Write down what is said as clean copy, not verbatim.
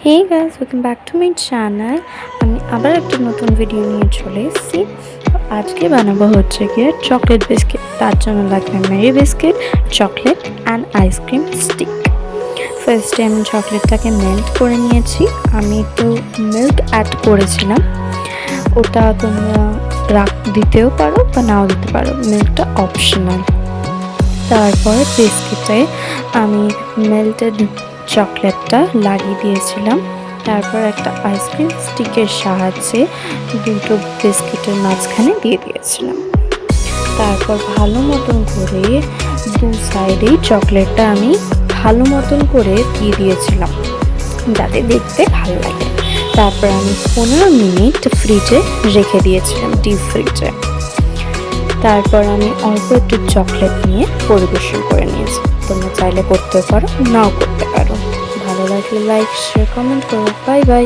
Hey guys, welcome back to my channel. আমি আবার একটা নতুন ভিডিও নিয়ে চলে এসেছি। আজকে বানাবো হচ্ছে গিয়ে চকলেট বিস্কিট। তার জন্য লাগবে Marie biscuit, chocolate and ice cream stick. ফার্স্টে আমি চকলেটটাকে মেল্ট করে নিয়েছি। আমি একটু মিল্ক অ্যাড করেছিলাম, ওটা তোমরা দিতেও পারো বা নাও দিতে পারো, মিল্কটা অপশনাল। তারপর বিস্কিটে আমি মেল্টেড চকলেটটা লাগিয়ে দিয়েছিলাম। তারপর একটা আইসক্রিম স্টিকের সাহায্যে দুটো বিস্কিটের মাঝখানে দিয়ে দিয়েছিলাম। তারপর ভালো মতন করে দু সাইডেই চকলেটটা আমি ভালো মতন করে দিয়ে দিয়েছিলাম যাতে দেখতে ভালো লাগে। তারপর আমি 15 মিনিট ফ্রিজে রেখে দিয়েছিলাম, ডিপ ফ্রিজে। তারপর আমি অল্প একটু চকলেট নিয়ে পরিবেশন করে নিয়েছি। তোমরা চাইলে করতে পারো, নাও করতে পারো। ভালো লাগলে লাইক, শেয়ার, কমেন্ট করো। Bye bye.